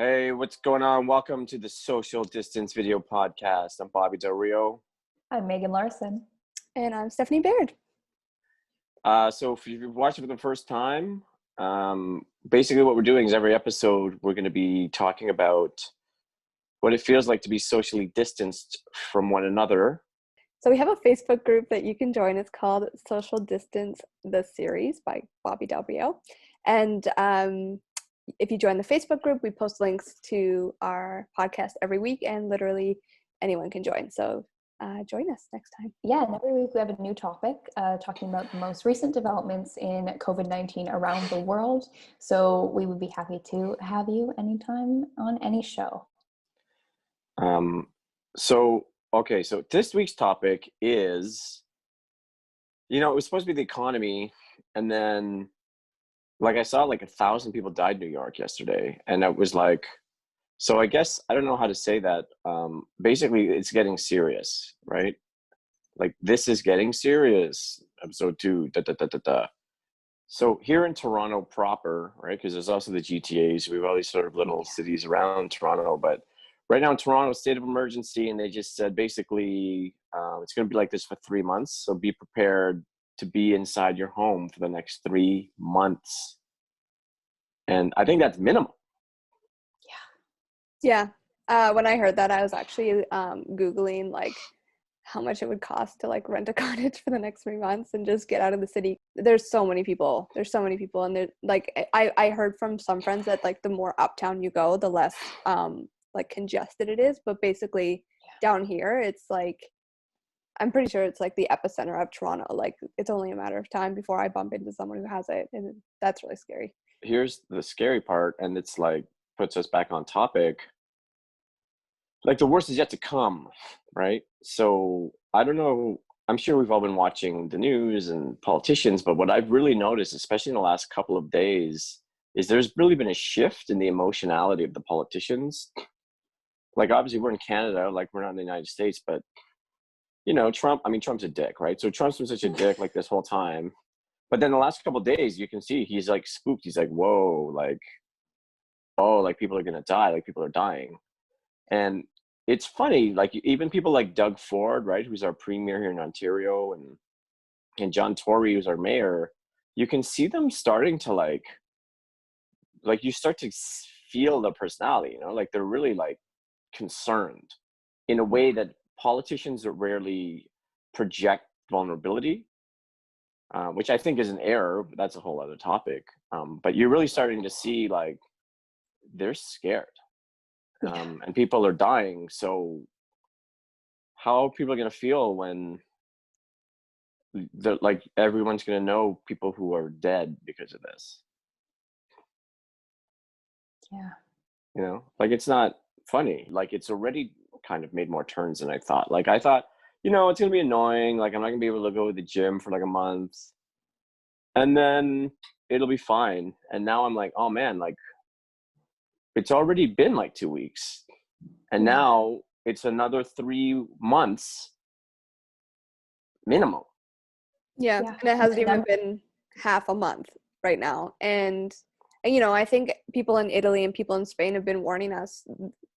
Hey, what's going on? Welcome to the Social Distance Video Podcast. I'm Bobby Del Rio. I'm Megan Laursen. And I'm Stephanie Baird. So if you've watched it for the first time, basically what we're doing is every episode we're going to be talking about what it feels like to be socially distanced from one another. So we have a Facebook group that you can join. It's called Social Distance, the Series by Bobby Del Rio. And if you join the Facebook group, we post links to our podcast every week, and literally anyone can join. So join us next time. Yeah, and every week we have a new topic talking about the most recent developments in COVID-19 around the world. So we would be happy to have you anytime on any show. So this week's topic is, it was supposed to be the economy, and then I saw 1,000 people died in New York yesterday, and it was so I guess I don't know how to say that. Basically, it's getting serious, right? This is getting serious. Episode 2. So here in Toronto proper, right? Because there's also the GTAs. We have all these sort of little cities around Toronto, but right now in Toronto, state of emergency, and they just said basically it's going to be like this for 3 months. So be prepared to be inside your home for the next 3 months. And I think that's minimal. Yeah. When I heard that, I was actually Googling how much it would cost to rent a cottage for the next 3 months and just get out of the city. There's so many people. And I heard from some friends that the more uptown you go, the less congested it is. But basically down here, it's I'm pretty sure it's the epicenter of Toronto. It's only a matter of time before I bump into someone who has it, and that's really scary. Here's the scary part, and it's puts us back on topic. The worst is yet to come, right? So I don't know. I'm sure we've all been watching the news and politicians, but what I've really noticed, especially in the last couple of days, is there's really been a shift in the emotionality of the politicians. Obviously we're in Canada, we're not in the United States, but Trump's a dick, right? So Trump's been such a dick this whole time. But then the last couple of days, you can see he's spooked. He's whoa, people are going to die. People are dying. And it's funny, even people like Doug Ford, right, who's our premier here in Ontario, and John Tory, who's our mayor, you can see them starting to you start to feel the personality, they're really concerned in a way that politicians rarely project vulnerability, which I think is an error, but that's a whole other topic. But you're really starting to see they're scared, and people are dying. So how are people going to feel when everyone's going to know people who are dead because of this? Yeah. It's not funny. It's already kind of made more turns than I thought. I thought, it's going to be annoying. I'm not going to be able to go to the gym for a month, and then it'll be fine. And now I'm oh man, it's already been 2 weeks, and now it's another 3 months minimum. Yeah. And it hasn't even been half a month right now. And I think people in Italy and people in Spain have been warning us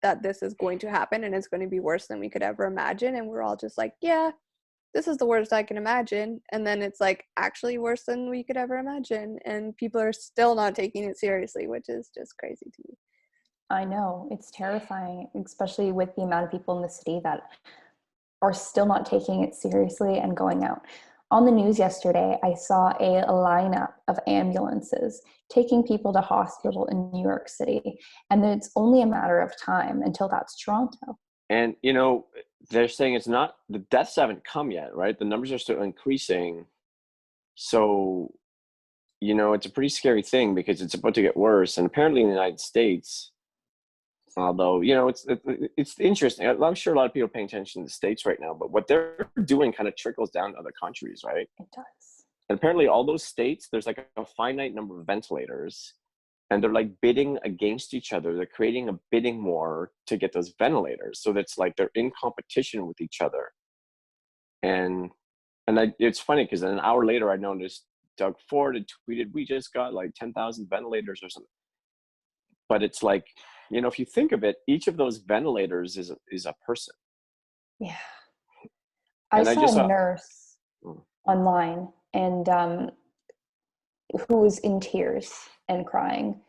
that this is going to happen and it's going to be worse than we could ever imagine. And we're all just yeah, this is the worst I can imagine. And then it's actually worse than we could ever imagine. And people are still not taking it seriously, which is just crazy to me. I know. It's terrifying, especially with the amount of people in the city that are still not taking it seriously and going out. On the news yesterday, I saw a lineup of ambulances taking people to hospital in New York City, and it's only a matter of time until that's Toronto. And, they're saying the deaths haven't come yet, right? The numbers are still increasing. So, it's a pretty scary thing because it's about to get worse. And apparently in the United States, although, it's interesting. I'm sure a lot of people are paying attention to the States right now, but what they're doing kind of trickles down to other countries, right? It does. And apparently all those states, there's a finite number of ventilators, and they're bidding against each other. They're creating a bidding war to get those ventilators. So that's they're in competition with each other. And it's funny because an hour later, I noticed Doug Ford had tweeted, we just got 10,000 ventilators or something. But it's you know, if you think of it, each of those ventilators is a person. Yeah. I And I saw just a saw, nurse online and who was in tears and crying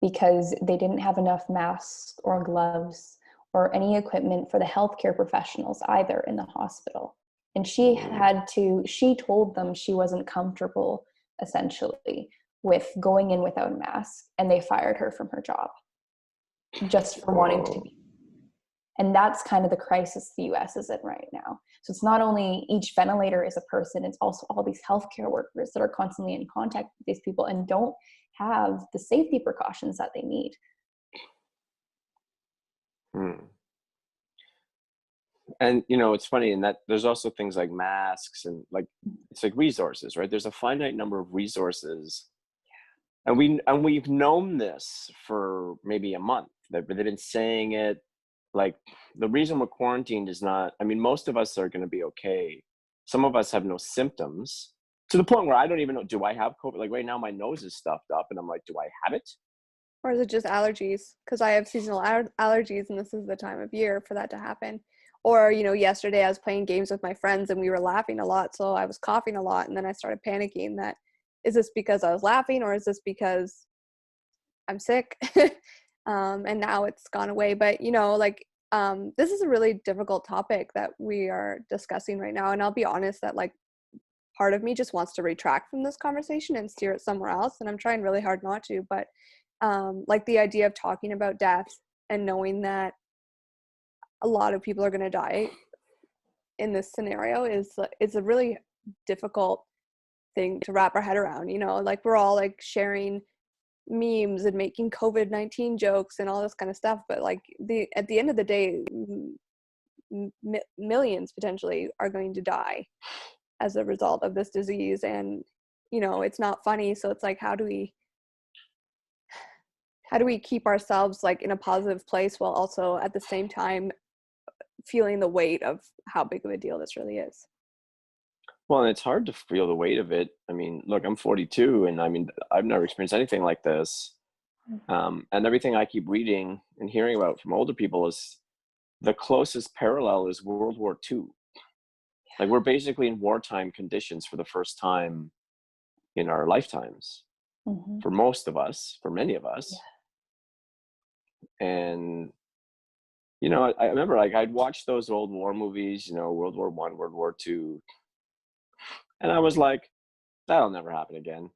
because they didn't have enough masks or gloves or any equipment for the healthcare professionals either in the hospital. And she told them she wasn't comfortable, essentially, with going in without a mask, and they fired her from her job just for wanting to be. And that's kind of the crisis the US is in right now. So it's not only each ventilator is a person, it's also all these healthcare workers that are constantly in contact with these people and don't have the safety precautions that they need. And you know, it's funny in that there's also things like masks and like, it's like resources, right? There's a finite number of resources. And we've known this for maybe a month. They've been saying it. Like, the reason we're quarantined is not, I mean, most of us are going to be okay. Some of us have no symptoms, to the point where I don't even know, do I have COVID? Like right now my nose is stuffed up and I'm like, do I have it? Or is it just allergies? Because I have seasonal allergies, and this is the time of year for that to happen. Or, you know, yesterday I was playing games with my friends and we were laughing a lot, so I was coughing a lot, and then I started panicking that, is this because I was laughing or is this because I'm sick? And now it's gone away. But, you know, like, this is a really difficult topic that we are discussing right now. And I'll be honest that, like, part of me just wants to retract from this conversation and steer it somewhere else. And I'm trying really hard not to. But, like, the idea of talking about death and knowing that a lot of people are going to die in this scenario is a really difficult thing to wrap our head around. You know, like, we're all like sharing memes and making COVID-19 jokes and all this kind of stuff, but like at the end of the day, millions potentially are going to die as a result of this disease. And, you know, it's not funny. So it's like, how do we keep ourselves like in a positive place while also at the same time feeling the weight of how big of a deal this really is? Well, and it's hard to feel the weight of it. I mean, look, I'm 42, and I mean, I've never experienced anything like this. And everything I keep reading and hearing about from older people is the closest parallel is World War II. Like, we're basically in wartime conditions for the first time in our lifetimes, for most of us, for many of us. And, you know, I remember, like, I'd watch those old war movies, you know, World War I, World War II. And I was like, that'll never happen again.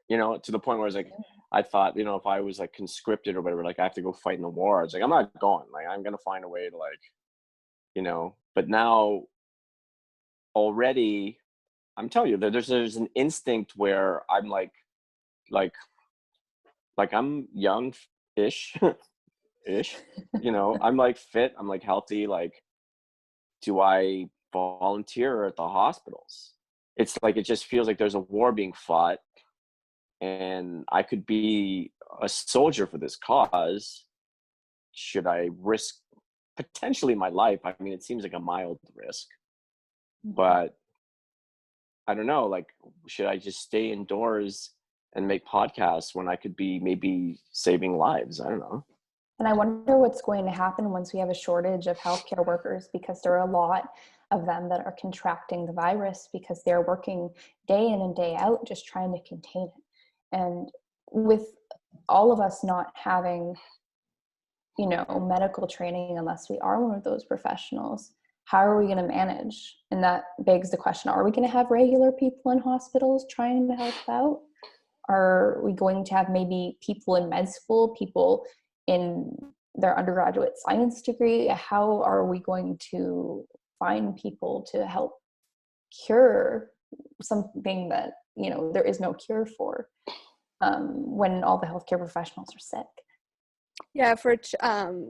You know, to the point where I was like, I thought, you know, if I was like conscripted or whatever, like I have to go fight in the war, I was like, I'm not going. Like, I'm going to find a way to, like, you know. But now already, I'm telling you, there's an instinct where I'm like I'm young-ish, you know, I'm like fit, I'm like healthy. Like, do I volunteer at the hospitals? It's like, it just feels like there's a war being fought, and I could be a soldier for this cause. Should I risk potentially my life? I mean, it seems like a mild risk, but I don't know, like, should I just stay indoors and make podcasts when I could be maybe saving lives? I don't know. And I wonder what's going to happen once we have a shortage of healthcare workers, because there are a lot of them that are contracting the virus because they're working day in and day out just trying to contain it. And with all of us not having, you know, medical training unless we are one of those professionals, how are we going to manage? And that begs the question, are we going to have regular people in hospitals trying to help out? Are we going to have maybe people in med school, people in their undergraduate science degree? How are we going to find people to help cure something that, you know, there is no cure for, when all the healthcare professionals are sick? Yeah, for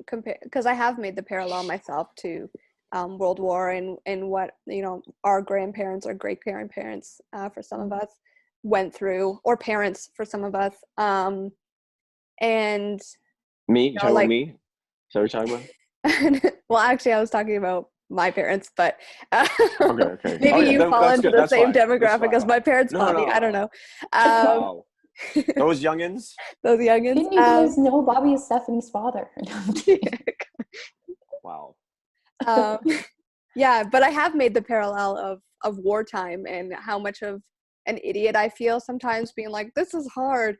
compare, because I have made the parallel myself to World War and what, you know, our grandparents or great grandparents for some of us went through, or parents for some of us. And Me? you know, Talking like, about me? Is that what you're talking about? well, actually, I was talking about my parents, but Okay. maybe Okay, you fall that's into good. the That's same fine. That's demographic fine. as my parents, No, Bobby. I no. don't know. Wow. Those youngins. Those youngins. Didn't you guys know Bobby is Stephanie's father? Wow. Yeah, but I have made the parallel of wartime and how much of an idiot I feel sometimes being like, this is hard,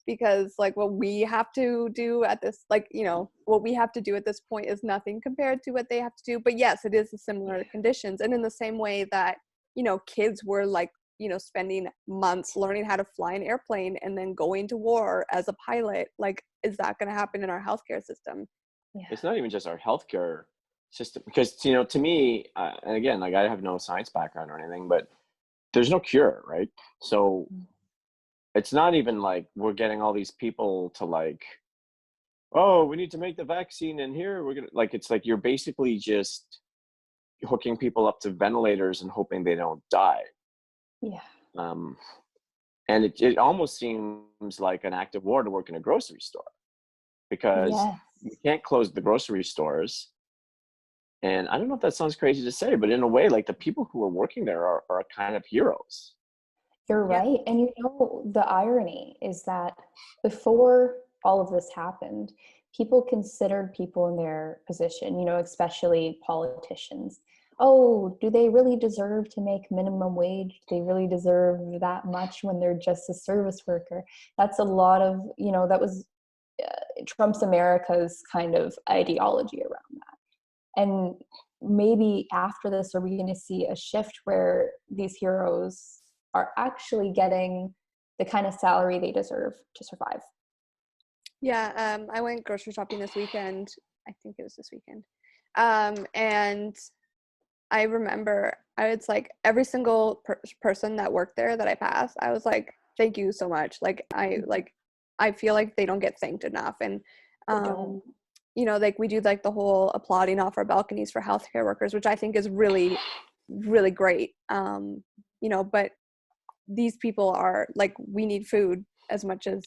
because like what we have to do at this, like, you know, what we have to do at this point is nothing compared to what they have to do. But yes, it is a similar conditions. And in the same way that, you know, kids were like, you know, spending months learning how to fly an airplane and then going to war as a pilot, like, is that going to happen in our healthcare system? Yeah. It's not even just our healthcare system, because, you know, to me, and again, like, I have no science background or anything, but there's no cure, right? So it's not even like we're getting all these people to like, oh, we need to make the vaccine, and here we're gonna, like, it's like you're basically just hooking people up to ventilators and hoping they don't die. Yeah. And it almost seems like an act of war to work in a grocery store, because Yes. you can't close the grocery stores. And I don't know if that sounds crazy to say, but in a way, like, the people who are working there are kind of heroes. You're right. And you know, the irony is that before all of this happened, people considered people in their position, you know, especially politicians. Oh, do they really deserve to make minimum wage? Do they really deserve that much when they're just a service worker? That's a lot of, you know, that was Trump's America's kind of ideology around that. And maybe after this, are we going to see a shift where these heroes are actually getting the kind of salary they deserve to survive? Yeah, I went grocery shopping this weekend. I think it was this weekend. And I remember it's like every single person that worked there that I passed, I was like, thank you so much. Like, I feel like they don't get thanked enough. And, you know, like we do like the whole applauding off our balconies for healthcare workers, which I think is really, really great. You know, but these people are like, we need food as much as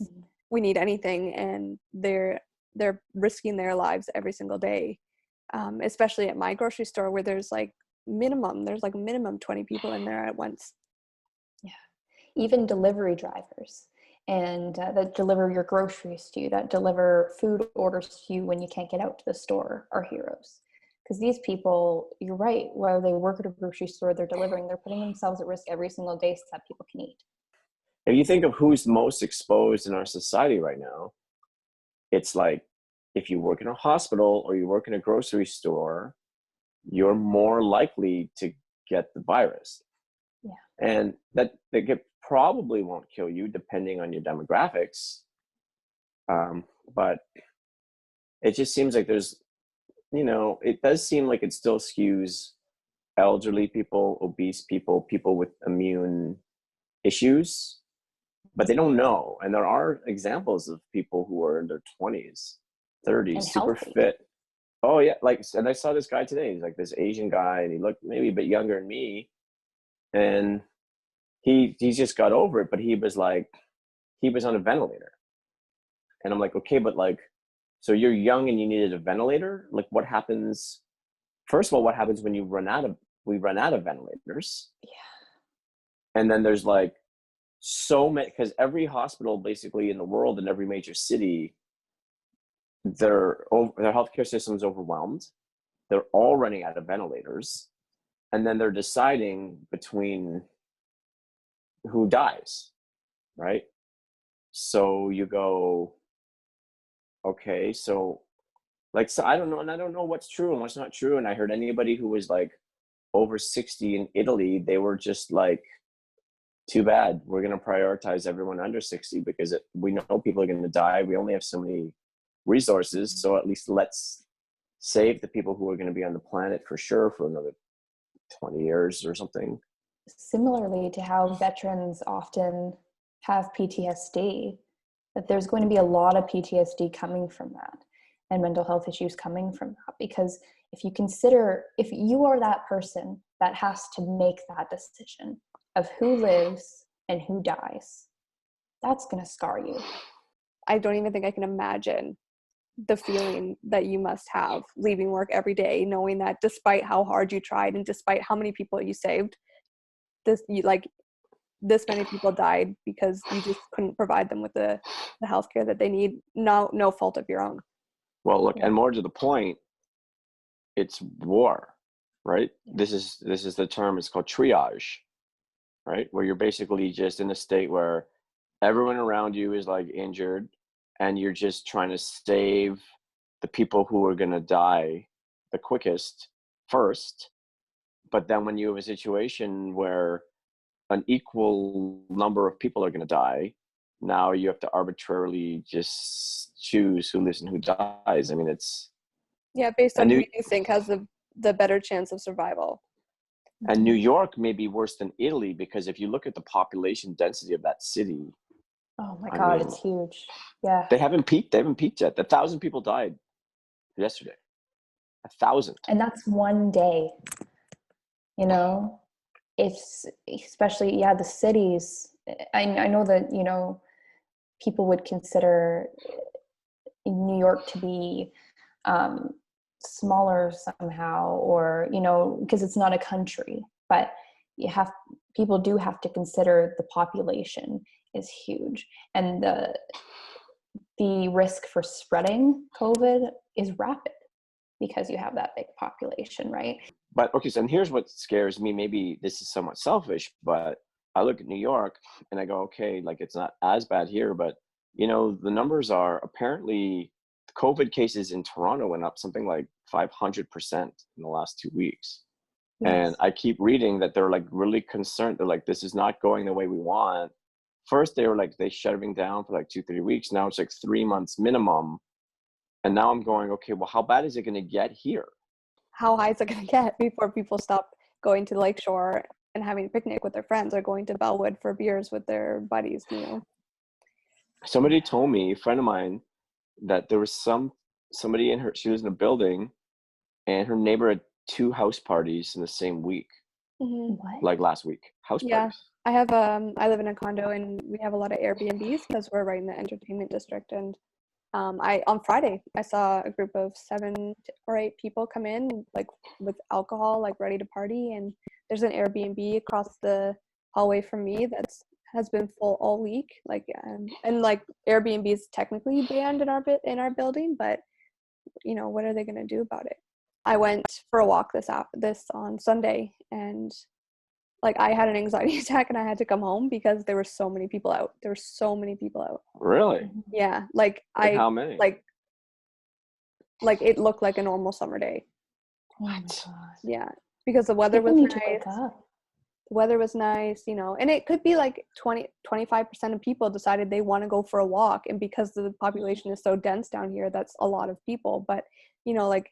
we need anything. And they're risking their lives every single day. Especially at my grocery store, where there's like minimum 20 people in there at once. Yeah. Even delivery drivers, and that deliver your groceries to you, that deliver food orders to you when you can't get out to the store, are heroes. Because these people, you're right, while they work at a grocery store, they're putting themselves at risk every single day so that people can eat. If you think of who's most exposed in our society right now, it's like, if you work in a hospital or you work in a grocery store, you're more likely to get the virus. Yeah. And that probably won't kill you depending on your demographics. But it just seems like there's, you know, it does seem like it still skews elderly people, obese people, people with immune issues, but they don't know. And there are examples of people who are in their 20s, 30s, And super healthy. fit. Oh yeah, like, and I saw this guy today. He's like this Asian guy, and he looked maybe a bit younger than me, and he just got over it. But he was on a ventilator, and I'm like, okay, but like, so you're young and you needed a ventilator? Like, what happens? First of all, what happens when we run out of ventilators? Yeah. And then there's like so many, because every hospital basically in the world, in every major city, their healthcare system is overwhelmed. They're all running out of ventilators, and then they're deciding between who dies, right? So you go, okay, so like, so I don't know, and I don't know what's true and what's not true. And I heard anybody who was like over 60 in Italy, they were just like, too bad, we're going to prioritize everyone under 60 because we know people are going to die. We only have so many resources, so at least let's save the people who are going to be on the planet for sure for another 20 years or something. Similarly to how veterans often have PTSD, that there's going to be a lot of PTSD coming from that, and mental health issues coming from that. Because if you are that person that has to make that decision of who lives and who dies, that's going to scar you. I don't even think I can imagine the feeling that you must have leaving work every day, knowing that despite how hard you tried and despite how many people you saved, this many people died because you just couldn't provide them with the healthcare that they need. No fault of your own. Well, look, and more to the point, it's war, right? This is the term. It's called triage, right? Where you're basically just in a state where everyone around you is like injured, and you're just trying to save the people who are going to die the quickest first. But then when you have a situation where an equal number of people are going to die, now you have to arbitrarily just choose who lives and who dies. I mean, it's based on who you think has the better chance of survival. And New York may be worse than Italy, because if you look at the population density of that city, oh my God, it's huge. Yeah, they haven't peaked yet. 1,000 people died yesterday. 1,000, and that's one day. You know, it's especially the cities. I know that people would consider New York to be smaller somehow, or because it's not a country, but people do have to consider the population is huge, and the risk for spreading COVID is rapid because you have that big population, right? But okay, so and here's what scares me. Maybe this is somewhat selfish, but I look at New York and I go, okay, like it's not as bad here, but the numbers are apparently COVID cases in Toronto went up something like 500% in the last 2 weeks. Yes. And I keep reading that they're like really concerned. They're like, this is not going the way we want. First, they were like, they shut everything down for like 2-3 weeks. Now it's like 3 months minimum. And now I'm going, okay, well, how bad is it going to get here? How high is it going to get before people stop going to Lakeshore and having a picnic with their friends, or going to Bellwood for beers with their buddies, Somebody told me, a friend of mine, that there was somebody she was in a building, and her neighbor had 2 house parties in the same week. Mm-hmm. What? Like last week. House parties. I have I live in a condo, and we have a lot of Airbnbs because we're right in the entertainment district. And on Friday I saw a group of 7 or 8 people come in, like with alcohol, like ready to party. And there's an Airbnb across the hallway from me has been full all week. Like and like Airbnb is technically banned in our building, but what are they going to do about it? I went for a walk this on Sunday, and like I had an anxiety attack and I had to come home because there were so many people out. Really? Yeah. Like how many? Like it looked like a normal summer day. What? Yeah. Because the weather was nice. The weather was nice, and it could be like 25% of people decided they want to go for a walk. And because the population is so dense down here, that's a lot of people. But, like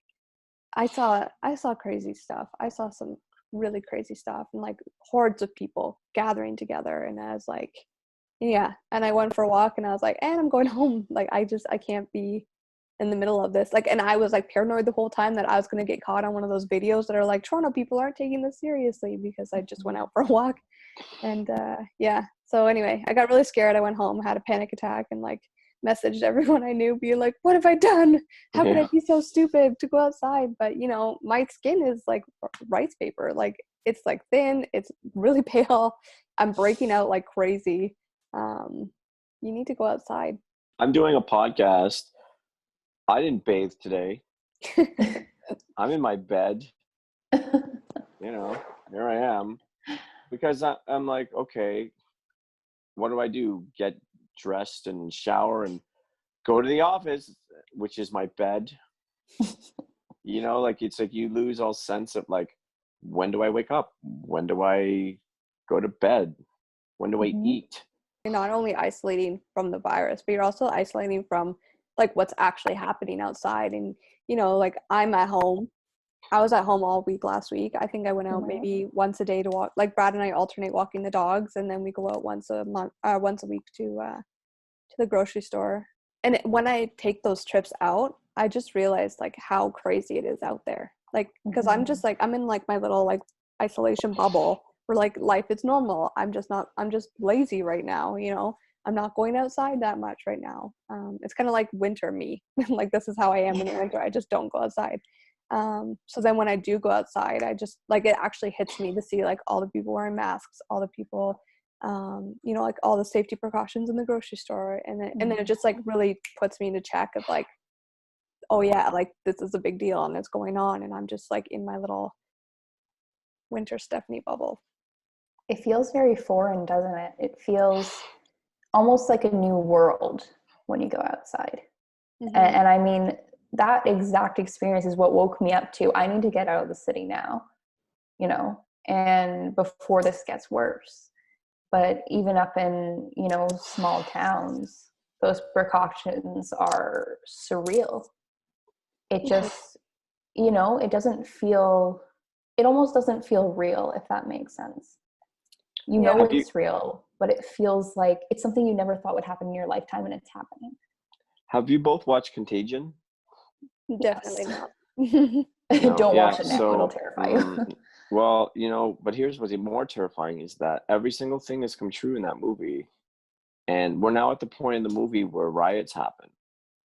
I saw crazy stuff. I saw some really crazy stuff, and like hordes of people gathering together. And I was like, yeah. And I went for a walk and I was like, and I'm going home. Like, I can't be in the middle of this. Like, and I was like paranoid the whole time that I was going to get caught on one of those videos that are like, Toronto people aren't taking this seriously, because I just went out for a walk. And yeah. So anyway, I got really scared. I went home, had a panic attack, and like messaged everyone I knew, being like, what have I done? How could I be so stupid to go outside? But my skin is like rice paper. Like, it's like thin, it's really pale. I'm breaking out like crazy. You need to go outside. I'm doing a podcast. I didn't bathe today. I'm in my bed. Here I am. Because I'm like, okay, what do I do? Get dressed and shower and go to the office, which is my bed. Like it's like you lose all sense of like, when do I wake up? When do I go to bed? When do I eat? You're not only isolating from the virus, but you're also isolating from like what's actually happening outside. And like I'm at home. I was at home all week last week. I think I went out maybe once a day to walk. Like Brad and I alternate walking the dogs, and then we go out once a week to the grocery store. And when I take those trips out, I just realized like how crazy it is out there. Like, because I'm just like, I'm in like my little like isolation bubble where like life is normal. I'm just lazy right now. I'm not going outside that much right now. It's kind of like winter me. Like, this is how I am in the winter. I just don't go outside. So then when I do go outside, I just like, it actually hits me to see like all the people wearing masks, all the people you know, like all the safety precautions in the grocery store. And then it just like really puts me into check of like, oh yeah, like this is a big deal and it's going on. And I'm just like in my little winter Stephanie bubble. It feels very foreign, doesn't it? It feels almost like a new world when you go outside. And I mean, that exact experience is what woke me up to, I need to get out of the city now, you know, and before this gets worse. But even up in, you know, small towns, those precautions are surreal. It just, you know, it almost doesn't feel real, if that makes sense. You know, it's real, but it feels like it's something you never thought would happen in your lifetime, and it's happening. Have you both watched Contagion? Definitely not. No, don't watch it now. It'll terrify you. Well, you know, but here's what's even more terrifying is that every single thing has come true in that movie. And we're now at the point in the movie where riots happen.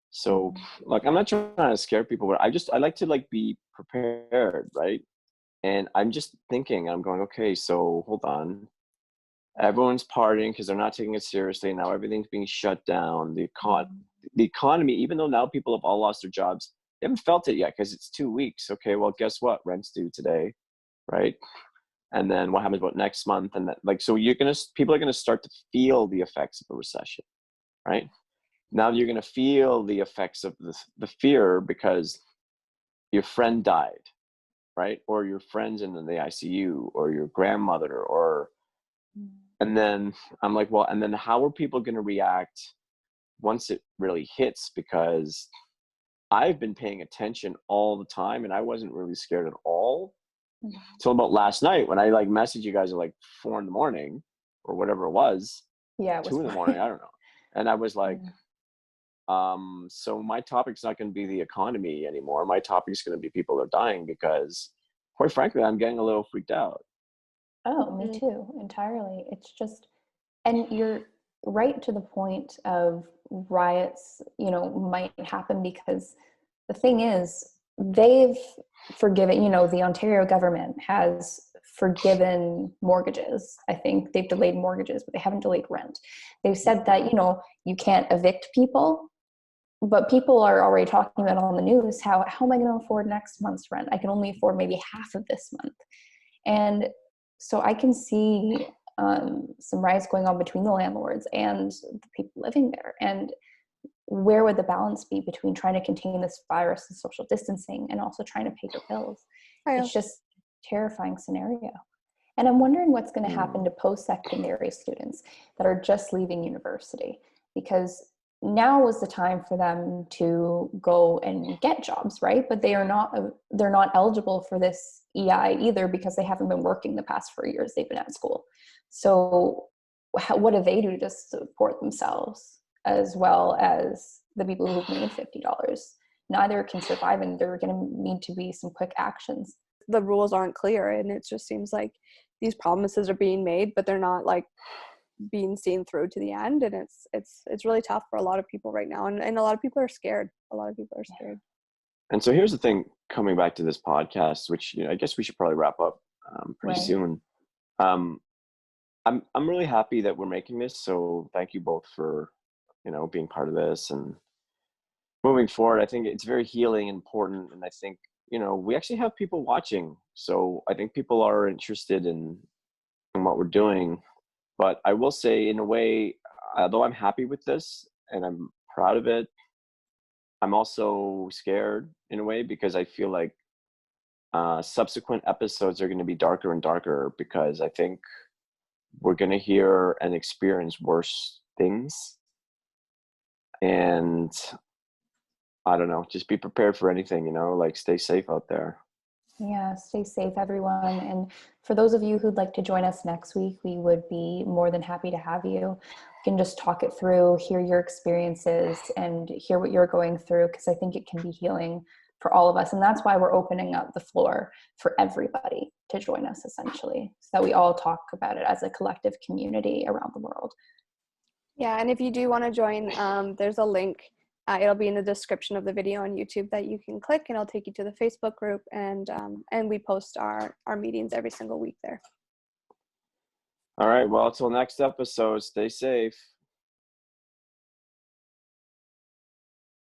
So, like, I'm not trying to scare people, but I like to, like, be prepared, right? And I'm just thinking, I'm going, okay, so hold on. Everyone's partying because they're not taking it seriously. Now everything's being shut down. The economy, even though now people have all lost their jobs, they haven't felt it yet because it's 2 weeks. Okay, well, guess what? Rent's due today, right? And then what happens about next month? And that, like, so people are gonna start to feel the effects of a recession, right? Now you're gonna feel the effects of the fear because your friend died, right? Or your friend's in the ICU, or your grandmother, and then I'm like, well, and then how are people going to react once it really hits? Because I've been paying attention all the time and I wasn't really scared at all until about last night when I like messaged you guys at like 4 a.m. or whatever it was. Yeah, 2 a.m, I don't know. And I was like, so my topic's not going to be the economy anymore. My topic's going to be people are dying because, quite frankly, I'm getting a little freaked out. Oh, me too, entirely. It's just, and you're right to the point of riots, you know, might happen because the thing is, they've forgiven, you know, the Ontario government has forgiven mortgages. I think they've delayed mortgages, but they haven't delayed rent. They've said that, you know, you can't evict people, but people are already talking about on the news how am I going to afford next month's rent? I can only afford maybe half of this month. And so I can see some riots going on between the landlords and the people living there. And where would the balance be between trying to contain this virus and social distancing and also trying to pay your bills? It's just a terrifying scenario. And I'm wondering what's going to happen to post-secondary students that are just leaving university, because now was the time for them to go and get jobs, right? But they're not eligible for this EI either because they haven't been working the past 4 years they've been at school. So what do they do to support themselves as well as the people who've made $50? Neither can survive, and there are going to need to be some quick actions. The rules aren't clear, and it just seems like these promises are being made, but they're not like being seen through to the end. And it's really tough for a lot of people right now. And a lot of people are scared. And so here's the thing, coming back to this podcast, which, you know, I guess we should probably wrap up pretty soon. I'm really happy that we're making this. So thank you both for, you know, being part of this and moving forward. I think it's very healing and important. And I think, you know, we actually have people watching. So I think people are interested in what we're doing. But I will say, in a way, although I'm happy with this and I'm proud of it, I'm also scared in a way because I feel like subsequent episodes are going to be darker and darker because I think we're going to hear and experience worse things. And I don't know, just be prepared for anything, you know, like stay safe out there. Yeah, stay safe, everyone. And for those of you who'd like to join us next week, we would be more than happy to have you. We can just talk it through, hear your experiences, and hear what you're going through, because I think it can be healing for all of us. And that's why we're opening up the floor for everybody to join us, essentially, so that we all talk about it as a collective community around the world. Yeah, and if you do want to join, there's a link. It'll be in the description of the video on YouTube that you can click, and it'll take you to the Facebook group, and we post our meetings every single week there. All right. Well, until next episode, stay safe.